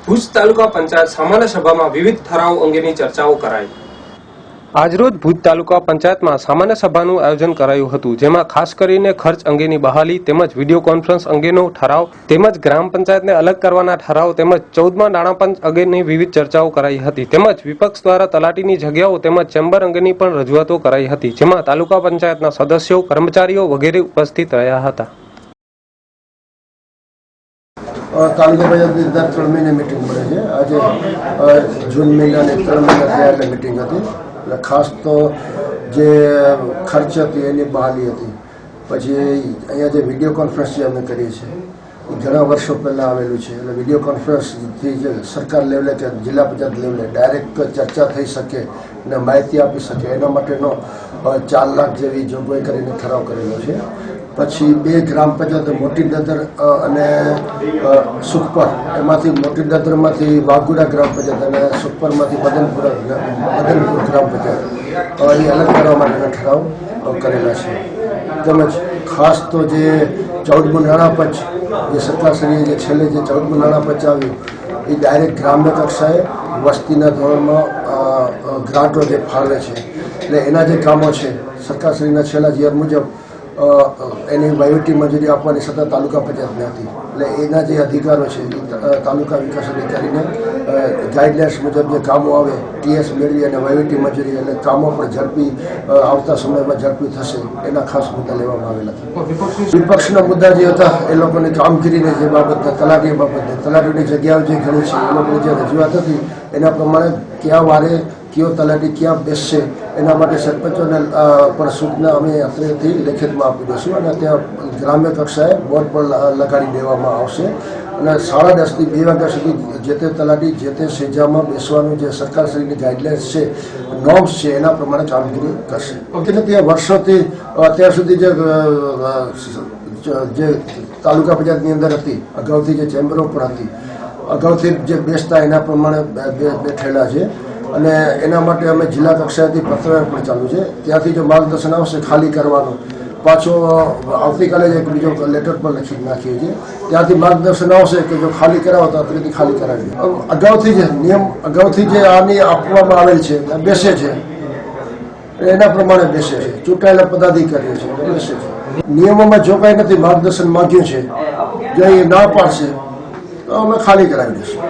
ભુજ તાલુકા પંચાયત સામાન્ય સભામાં વિવિધ ઠરાવો અંગેની ચર્ચાઓ કરાઈ। આજરોજ ભુજ તાલુકા પંચાયતમાં સામાન્ય સભાનું આયોજન કરાયું હતું, જેમાં ખાસ કરીને ખર્ચ અંગેની બહાલી તેમજ વિડીયો કોન્ફરન્સ અંગેનો ઠરાવ તેમજ ગ્રામ પંચાયતને અલગ કરવાના ઠરાવ તેમજ 14મા નાણાં પંચ અંગેની વિવિધ ચર્ચાઓ કરાઈ હતી। તેમજ વિપક્ષ દ્વારા તલાટીની જગ્યાઓ તેમજ ચેમ્બર અંગેની પણ રજૂઆતો કરાઈ હતી, જેમાં તાલુકા પંચાયતના સદસ્યો, કર્મચારીઓ વગેરે ઉપસ્થિત રહ્યા હતા। તાલુકા પંચાયતની દર 3 મહિને મીટિંગ મળે છે। આજે જૂન મહિનાની 3 મહિના થયા એટલે મીટિંગ હતી। એટલે ખાસ તો જે ખર્ચ હતી એની બહાલી હતી। પછી અહીંયા જે વિડીયો કોન્ફરન્સ જે અમે કરીએ છીએ એ ઘણા વર્ષો પહેલાં આવેલું છે। એટલે વિડીયો કોન્ફરન્સથી જે સરકાર લેવલે કે જિલ્લા પંચાયત લેવલે ડાયરેક્ટ ચર્ચા થઈ શકે અને માહિતી આપી શકે એના માટેનો 4 લાખ જેવી જોગવાઈ કરીને ઠરાવ કરેલો છે। પછી 2 ગ્રામ પંચાયતો મોટી દદર અને સુખપર, એમાંથી મોટી દદરમાંથી વાઘુડા ગ્રામ પંચાયત અને સુખપરમાંથી બદનપુર ગ્રામ પંચાયત એ અલગ કરવા માટેના ઠરાવ કરેલા છે। તેમજ ખાસ તો જે 14મું નાણાં પંચ જે સરકારશ્રીએ જે છેલ્લે જે 14મું નાણાં પંચ આવ્યું એ ડાયરેક્ટ ગ્રામ્ય કક્ષાએ વસ્તીના ધોરણમાં ગ્રાન્ટો જે ફાળવે છે, એટલે એના જે કામો છે સરકારશ્રીના છેલ્લા યર મુજબ એની વહીવટી મંજૂરી આપવાની સત્તા તાલુકા પંચાયતને હતી। એટલે એના જે અધિકારો છે એ તાલુકા વિકાસ અધિકારીને ગાઈડલાઇન્સ મુજબ જે કામો આવે TS મેળવી અને વહીવટી મંજૂરી એટલે કામો પણ ઝડપી આવતા સમયમાં ઝડપી થશે એના ખાસ મુદ્દા લેવામાં આવેલા હતા। વિપક્ષના મુદ્દા જે હતા એ લોકોની કામગીરીને જે બાબતના તલાટી બાબતને તલાટીની જગ્યાઓ જે ઘણી છે એ લોકોની જે રજૂઆત હતી એના પ્રમાણે ક્યાં વારે કયો તલાટી ક્યાં બેસશે એના માટે સરપંચોને પણ સૂચના અમે અત્રેથી લેખિતમાં આપી દઈશું અને ત્યાં ગ્રામ્ય કક્ષાએ બોર્ડ પર લગાડી દેવામાં આવશે અને 10:30 થી 2 વાગ્યા સુધી જે તે તલાટી જે તે સેજામાં બેસવાનું જે સરકારશ્રીની ગાઈડલાઇન્સ છે, નોર્મ્સ છે એના પ્રમાણે કામગીરી કરશે। એટલે ત્યાં વર્ષોથી અત્યાર સુધી જે તાલુકા પંચાયતની અંદર હતી અગાઉથી જે ચેમ્બરો પણ હતી અગાઉથી જે બેસતા એના પ્રમાણે બેઠેલા છે અને એના માટે અમે જિલ્લા કક્ષાએથી પત્ર પણ ચાલુ છે। ત્યાંથી જો માર્ગદર્શન આવશે ખાલી કરવાનું, પાછો આવતીકાલે જ એક બીજો લેટર પણ લખી નાખીએ છીએ, ત્યાંથી માર્ગદર્શન આવશે કે જો ખાલી કરાવો તો અત્રેથી ખાલી કરાવીએ। અગાઉથી જે નિયમ અગાઉથી જે આની આપવામાં આવેલ છે બેસે છે એના પ્રમાણે બેસે છે, ચૂંટાયેલા પદાધિકારીઓ છે બેસે છે। નિયમોમાં જો કાંઈ નથી માર્ગદર્શન માગ્યું છે જો એ ના પાડશે તો અમે ખાલી કરાવી દઈશું।